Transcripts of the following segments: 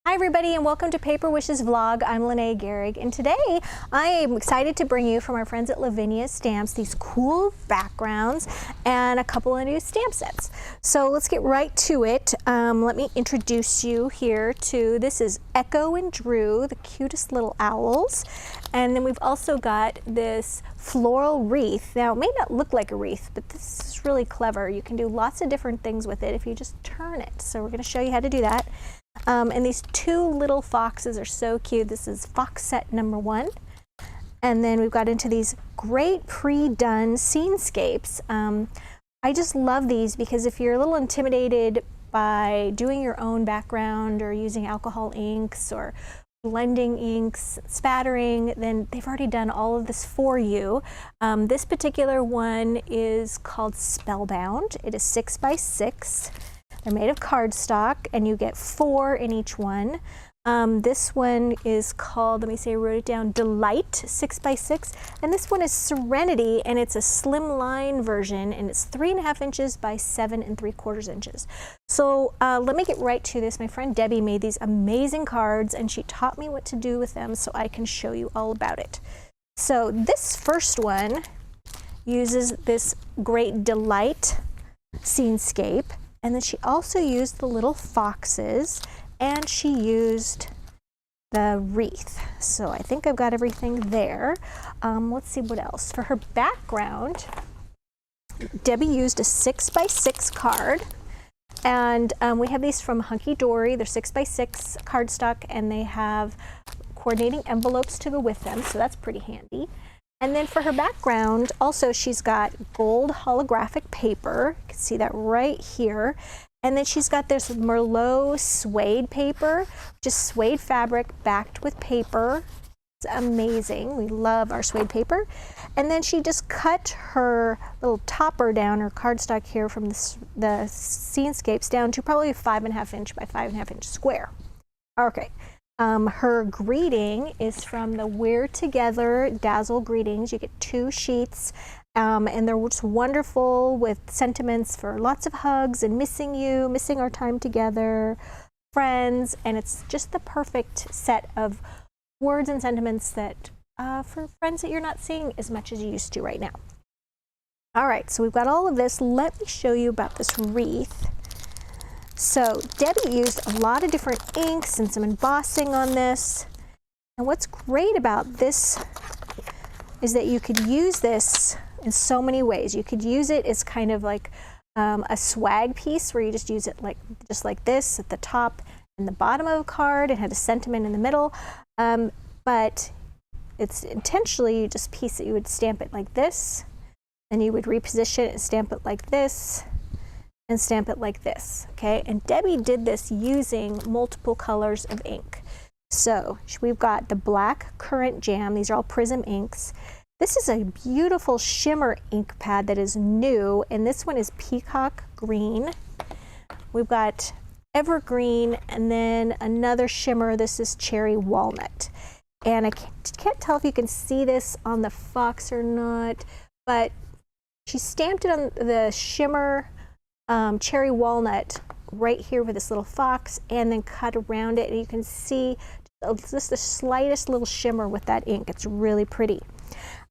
Hi everybody and welcome to Paper Wishes Vlog. I'm Lene Gehrig and today I am excited to bring you from our friends at Lavinia Stamps these cool backgrounds and a couple of new stamp sets. So let's get right to it. Let me introduce you here to, this is Echo and Drew, the cutest little owls. And then we've also got this floral wreath. Now it may not look like a wreath, but this is really clever. You can do lots of different things with it if you just turn it. So we're going to show you how to do that. And these two little foxes are so cute. This is fox set number 1. And then we've got into these great pre-done Scene-Scapes. I just love these because if you're a little intimidated by doing your own background or using alcohol inks or blending inks, spattering, then they've already done all of this for you. This particular one is called Spellbound. It is 6 by 6. They're made of cardstock and you get 4 in each one. This one is called, let me see, I wrote it down, Delight 6 by 6. And this one is Serenity and it's a slimline version and it's 3.5 inches by 7 3/4 inches. So let me get right to this. My friend Debbie made these amazing cards and she taught me what to do with them so I can show you all about it. So this first one uses this great Delight Scene-Scape. And then she also used the little foxes and she used the wreath. So I think I've got everything there. Let's see what else. For her background, Debbie used a 6 by 6 card. And we have these from Hunky Dory. They're 6 by 6 cardstock and they have coordinating envelopes to go with them. So that's pretty handy. And then for her background, also she's got gold holographic paper. You can see that right here. And then she's got this Merlot suede paper, just suede fabric backed with paper. It's amazing. We love our suede paper. And then she just cut her little topper down, her cardstock here from the Scene-Scapes down to probably 5.5 inch by 5.5 inch square. Okay. Her greeting is from the We're Together Dazzle Greetings. You get 2 sheets and they're just wonderful with sentiments for lots of hugs and missing you, missing our time together, friends, and it's just the perfect set of words and sentiments that for friends that you're not seeing as much as you used to right now. All right, so we've got all of this. Let me show you about this wreath. So Debbie used a lot of different inks and some embossing on this. And what's great about this is that you could use this in so many ways. You could use it as kind of like a swag piece where you just use it just like this at the top and the bottom of a card. It had a sentiment in the middle. But it's intentionally just piece it. You would stamp it like this, and you would reposition it and stamp it like this, and stamp it like this, okay? And Debbie did this using multiple colors of ink. So we've got the black Current Jam. These are all Prism inks. This is a beautiful shimmer ink pad that is new, and this one is Peacock Green. We've got Evergreen, and then another shimmer. This is Cherry Walnut. And I can't tell if you can see this on the fox or not, but she stamped it on the shimmer Cherry Walnut right here with this little fox and then cut around it, and you can see just the slightest little shimmer with that ink. It's really pretty.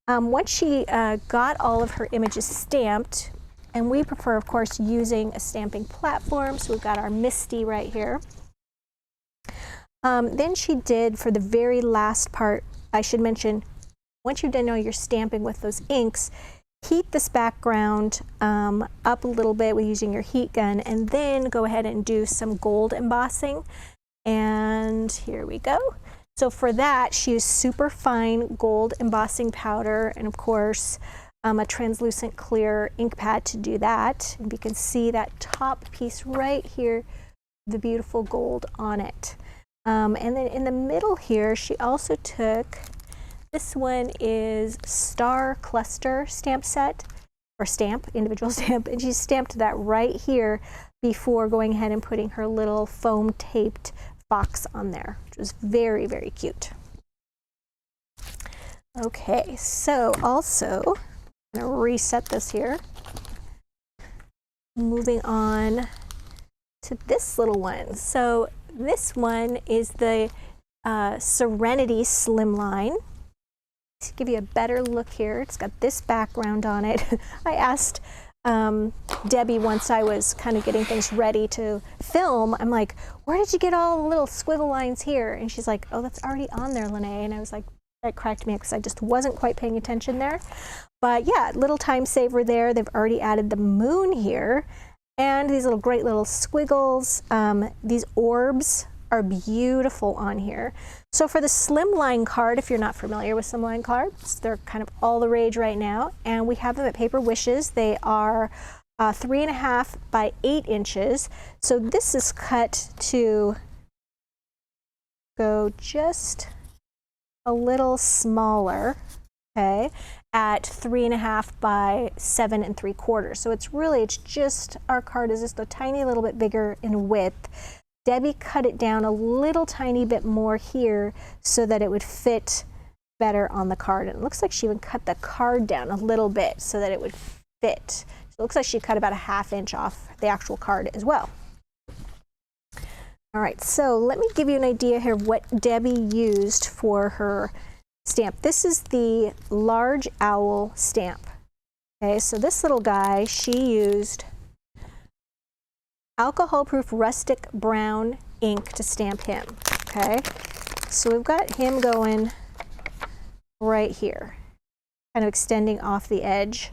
Once she got all of her images stamped, and we prefer of course using a stamping platform, so we've got our Misty right here. Then she did, for the very last part, I should mention, once you've done all your stamping with those inks, heat this background up a little bit with using your heat gun, and then go ahead and do some gold embossing. And here we go. So for that, she used super fine gold embossing powder, and of course a translucent clear ink pad to do that. And you can see that top piece right here, the beautiful gold on it. And then in the middle here, she also took, this one is Star Cluster stamp set, or stamp, individual stamp, and she stamped that right here before going ahead and putting her little foam taped box on there, which was very, very cute. Okay, so also, I'm going to reset this here. Moving on to this little one. So this one is the Serenity Slimline. To give you a better look here, it's got this background on it. I asked Debbie once I was kind of getting things ready to film, I'm like, where did you get all the little squiggle lines here? And she's like, oh, that's already on there, Lene. And I was like, that cracked me up because I just wasn't quite paying attention there. But yeah, little time saver there. They've already added the moon here and these little great little squiggles. These orbs are beautiful on here. So for the Slimline card, if you're not familiar with Slimline cards, they're kind of all the rage right now, and we have them at Paper Wishes. They are 3.5 by 8 inches. So this is cut to go just a little smaller, okay, at 3.5 by 7 3/4. So it's just, our card is just a tiny little bit bigger in width. Debbie cut it down a little tiny bit more here so that it would fit better on the card. And it looks like she even cut the card down a little bit so that it would fit. So it looks like she cut about a 1/2 inch off the actual card as well. All right, so let me give you an idea here of what Debbie used for her stamp. This is the large owl stamp. Okay, so this little guy, she used alcohol-proof rustic brown ink to stamp him, okay? So we've got him going right here, kind of extending off the edge,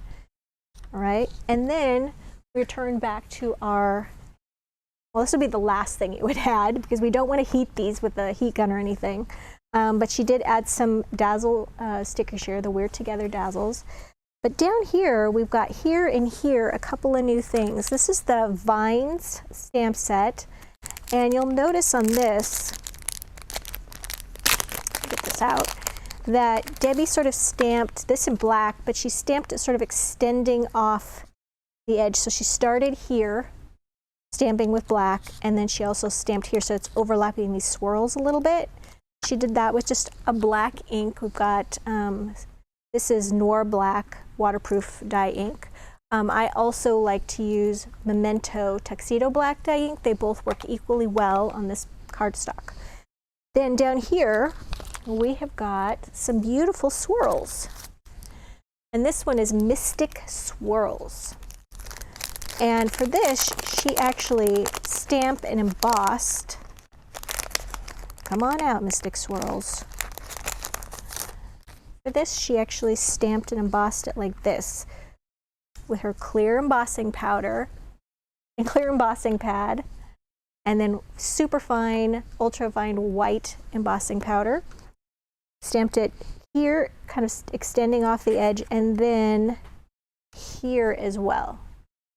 all right? And then we return back to our, well, this would be the last thing you would add because we don't want to heat these with a heat gun or anything. But she did add some dazzle stickers here, the We're Together dazzles. But down here, we've got here and here a couple of new things. This is the Vines stamp set, and you'll notice on this, get this out, that Debbie sort of stamped this in black, but she stamped it sort of extending off the edge. So she started here, stamping with black, and then she also stamped here, so it's overlapping these swirls a little bit. She did that with just a black ink. We've got, this is Noir Black waterproof dye ink. I also like to use Memento Tuxedo Black dye ink. They both work equally well on this cardstock. Then down here, we have got some beautiful swirls. And this one is Mystic Swirls. And for this, she actually stamped and embossed. Come on out, Mystic Swirls. For this, she actually stamped and embossed it like this with her clear embossing powder and clear embossing pad, and then super fine, ultra fine white embossing powder. Stamped it here, kind of extending off the edge, and then here as well.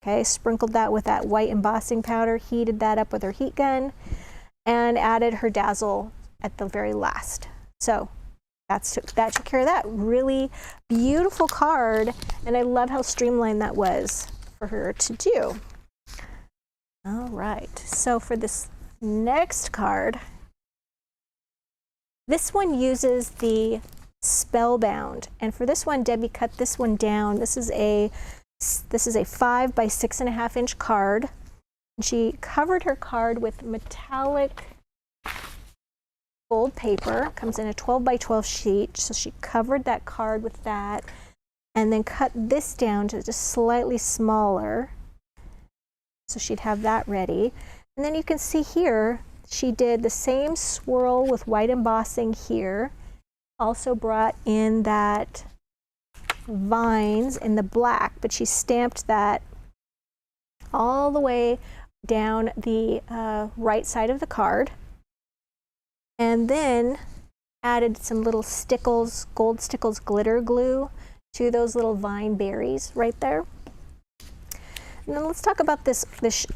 Okay, sprinkled that with that white embossing powder, heated that up with her heat gun, and added her dazzle at the very last. So that took care of that. Really beautiful card, and I love how streamlined that was for her to do. All right, so for this next card, this one uses the Spellbound, and for this one, Debbie cut this one down. This is a 5 by 6.5 inch card, and she covered her card with metallic gold paper. Comes in a 12 by 12 sheet, so she covered that card with that, and then cut this down to just slightly smaller, so she'd have that ready. And then you can see here, she did the same swirl with white embossing here, also brought in that vines in the black, but she stamped that all the way down the right side of the card, and then added some little stickles, gold stickles glitter glue to those little vine berries right there. And then let's talk about this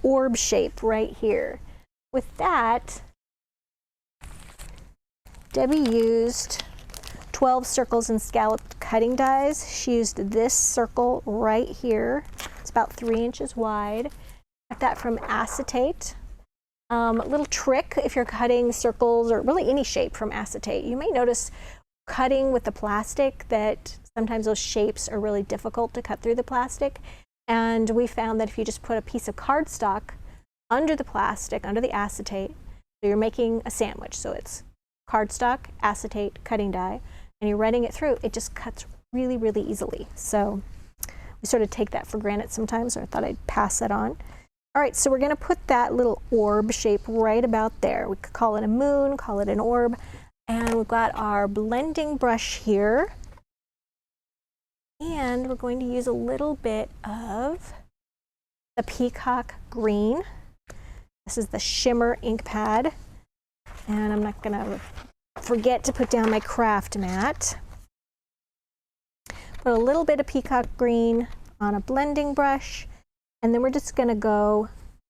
orb shape right here. With that, Debbie used 12 circles and scalloped cutting dies. She used this circle right here. It's about 3 inches wide. Got that from acetate. A little trick if you're cutting circles or really any shape from acetate. You may notice cutting with the plastic that sometimes those shapes are really difficult to cut through the plastic. And we found that if you just put a piece of cardstock under the plastic, under the acetate, So you're making a sandwich. So it's cardstock, acetate, cutting die, and you're running it through. It just cuts really, really easily. So we sort of take that for granted sometimes, so I thought I'd pass that on. All right, so we're going to put that little orb shape right about there. We could call it a moon, call it an orb. And we've got our blending brush here. And we're going to use a little bit of the peacock green. This is the shimmer ink pad. And I'm not going to forget to put down my craft mat. Put a little bit of peacock green on a blending brush. And then we're just going to go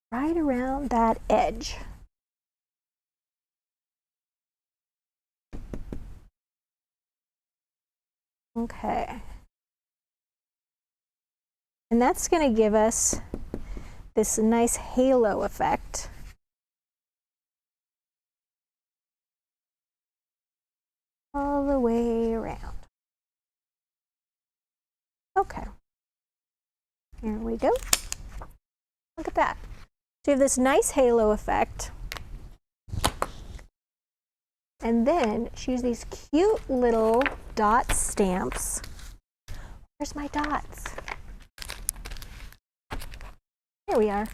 right around that edge. Okay. And that's going to give us this nice halo effect. All the way around. Okay. Here we go. Look at that. So you have this nice halo effect. And then she used these cute little dot stamps. Where's my dots? Here we are.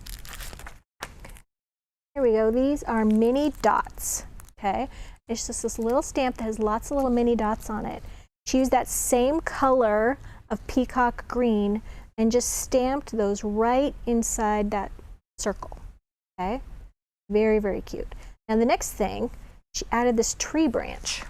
Here we go. These are mini dots. Okay. It's just this little stamp that has lots of little mini dots on it. She used that same color of peacock green and just stamped those right inside that circle. Okay. Very, very cute. Now the next thing, she added this tree branch.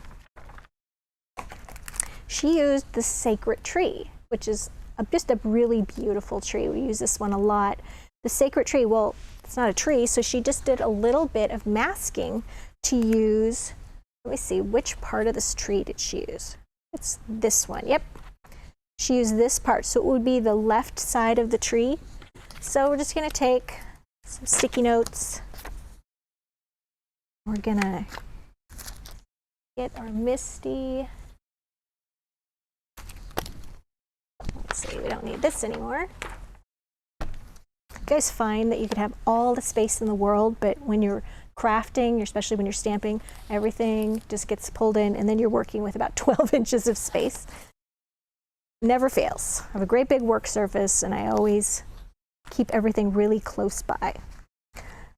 She used the sacred tree, which is just a really beautiful tree. We use this one a lot. The sacred tree, well, it's not a tree, so she just did a little bit of masking to use. Let me see, which part of this tree did she use? It's this one, yep. She used this part, so it would be the left side of the tree. So we're just gonna take some sticky notes. We're gonna get our Misty. Let's see, we don't need this anymore. You guys find that you could have all the space in the world, but when you're crafting, especially when you're stamping, everything just gets pulled in and then you're working with about 12 inches of space. Never fails. I have a great big work surface and I always keep everything really close by.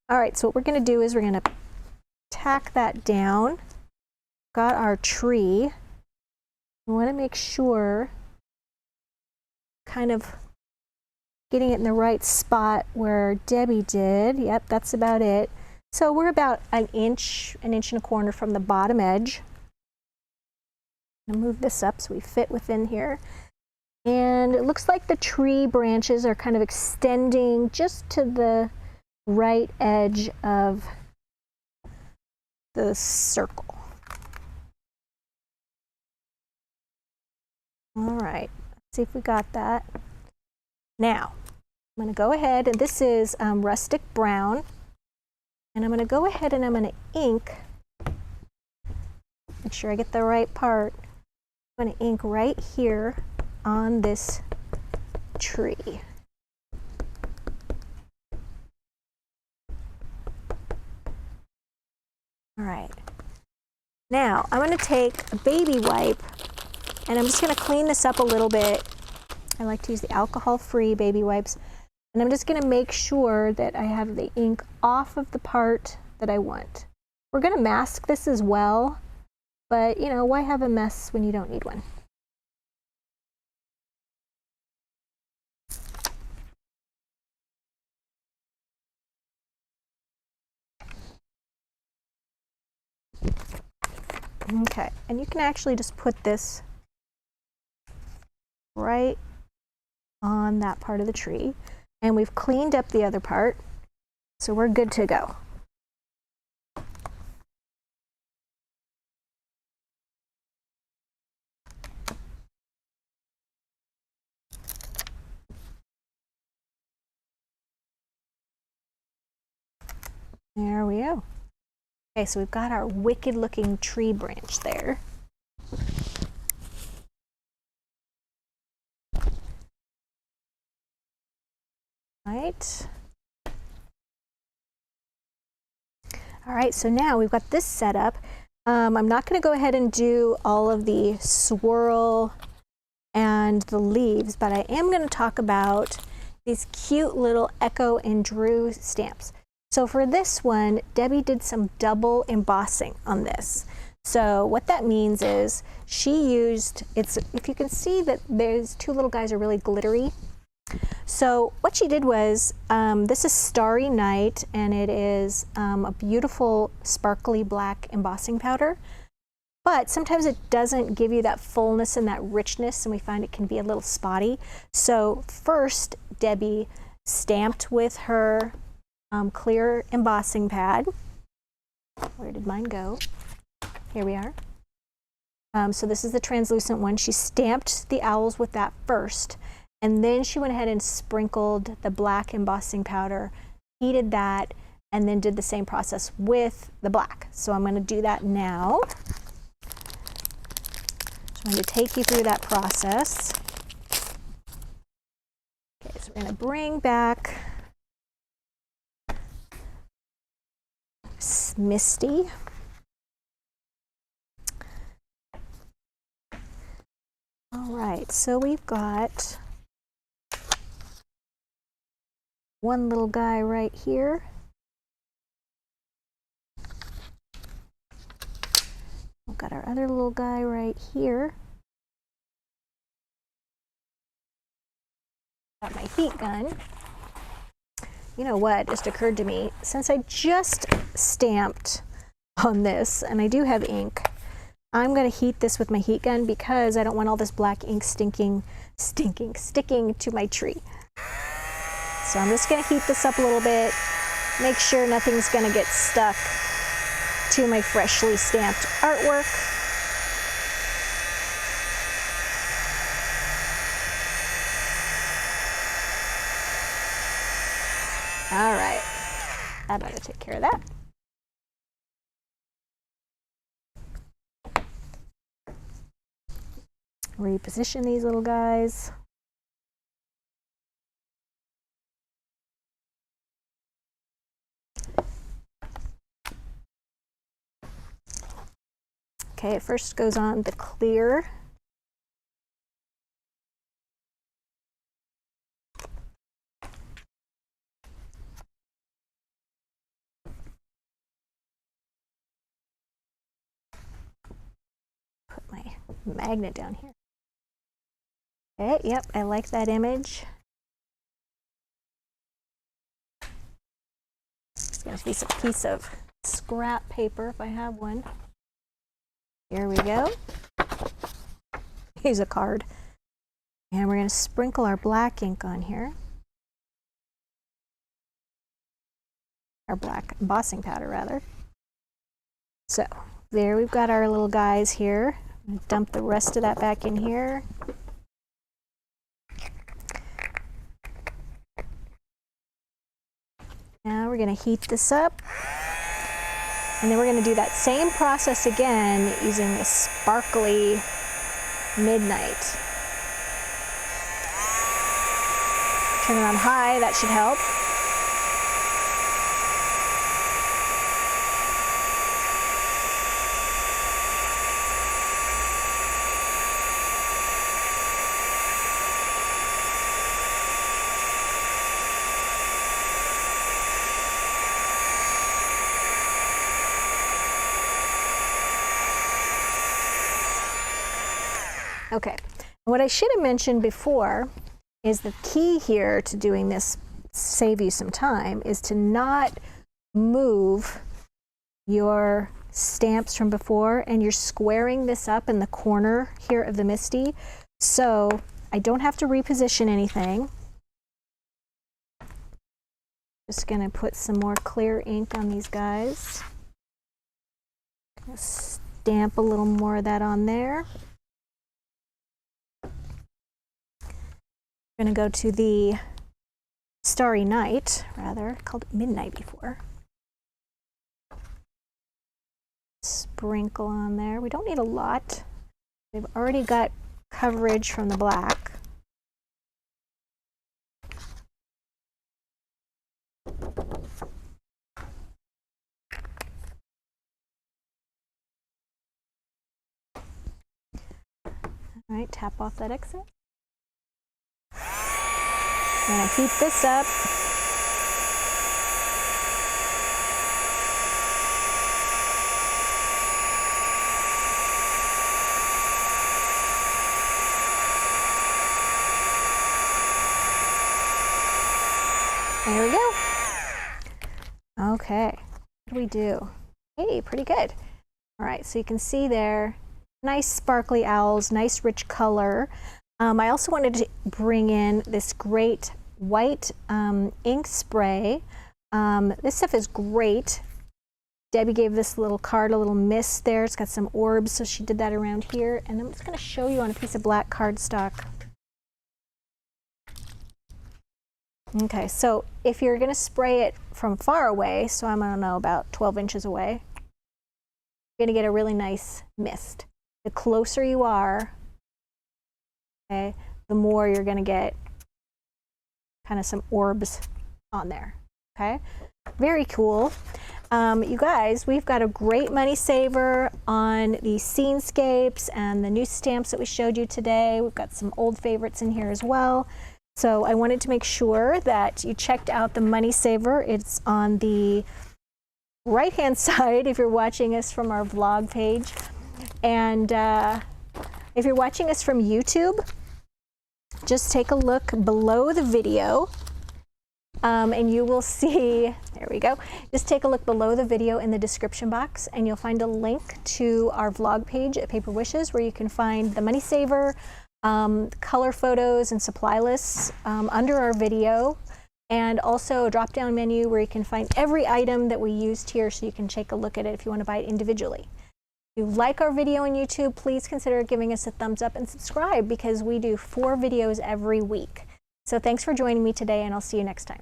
All right, so what we're gonna do is we're gonna tack that down. Got our tree. We wanna make sure kind of getting it in the right spot where Debbie did. Yep, that's about it. So we're about an inch and a quarter from the bottom edge. I'm gonna move this up so we fit within here. And it looks like the tree branches are kind of extending just to the right edge of the circle. All right, let's see if we got that. Now, I'm going to go ahead, and this is rustic brown, and I'm going to go ahead and I'm going to ink, make sure I get the right part. I'm going to ink right here on this tree. All right, now I'm going to take a baby wipe and I'm just going to clean this up a little bit. I like to use the alcohol-free baby wipes. And I'm just going to make sure that I have the ink off of the part that I want. We're going to mask this as well, but you know, why have a mess when you don't need one? Okay, and you can actually just put this right on that part of the tree. And we've cleaned up the other part, so we're good to go. There we go. Okay, so we've got our wicked looking tree branch there. Right. All right, so now we've got this set up. I'm not going to go ahead and do all of the swirl and the leaves, but I am going to talk about these cute little Echo and Drew stamps. So for this one, Debbie did some double embossing on this. So what that means is she used, if you can see that those two little guys are really glittery. So what she did was, this is Starry Night, and it is a beautiful sparkly black embossing powder. But sometimes it doesn't give you that fullness and that richness, and we find it can be a little spotty. So first, Debbie stamped with her clear embossing pad. Where did mine go? Here we are. So this is the translucent one. She stamped the owls with that first, and then she went ahead and sprinkled the black embossing powder, heated that, and then did the same process with the black. So I'm going to do that now. I'm going to take you through that process. Okay, so we're going to bring back Misty. All right, so we've got one little guy right here. We've got our other little guy right here. Got my heat gun. You know what just occurred to me? Since I just stamped on this, and I do have ink, I'm going to heat this with my heat gun because I don't want all this black ink sticking to my tree. So I'm just going to heat this up a little bit, make sure nothing's going to get stuck to my freshly stamped artwork. All right, that ought to take care of that. Reposition these little guys. Okay, it first goes on the clear. Put my magnet down here. Okay, yep, I like that image. It's going to be a piece of scrap paper if I have one. Here we go. Here's a card. And we're going to sprinkle our black ink on here. Our black embossing powder, rather. So, there we've got our little guys here. I'm gonna dump the rest of that back in here. Now we're going to heat this up. And then we're going to do that same process again using this sparkly Midnight. Turn it on high, that should help. Okay, what I should have mentioned before is the key here to doing this, save you some time, is to not move your stamps from before, and you're squaring this up in the corner here of the Misty, so I don't have to reposition anything. Just gonna put some more clear ink on these guys. Stamp a little more of that on there. We're going to go to the Starry Night, rather, called Midnight before. Sprinkle on there. We don't need a lot. We've already got coverage from the black. All right, tap off that excess. I'm gonna heat this up. There we go. Okay, what do we do? Hey, pretty good. All right, so you can see there, nice sparkly owls, nice rich color. I also wanted to bring in this great white ink spray. This stuff is great. Debbie gave this little card a little mist there. It's got some orbs, so she did that around here. And I'm just going to show you on a piece of black cardstock. Okay, so if you're going to spray it from far away, so I'm, I don't know, about 12 inches away, you're going to get a really nice mist. The closer you are, okay, the more you're going to get kind of some orbs on there. Okay, very cool. You guys, we've got a great money saver on the Scene-Scapes and the new stamps that we showed you today. We've got some old favorites in here as well. So I wanted to make sure that you checked out the money saver. It's on the right-hand side if you're watching us from our vlog page. And if you're watching us from YouTube, just take a look below the video and you will see, there we go, just take a look below the video in the description box and you'll find a link to our vlog page at Paper Wishes where you can find the money saver, color photos and supply lists under our video, and also a drop-down menu where you can find every item that we used here so you can take a look at it if you want to buy it individually. If you like our video on YouTube, please consider giving us a thumbs up and subscribe because we do 4 videos every week. So thanks for joining me today and I'll see you next time.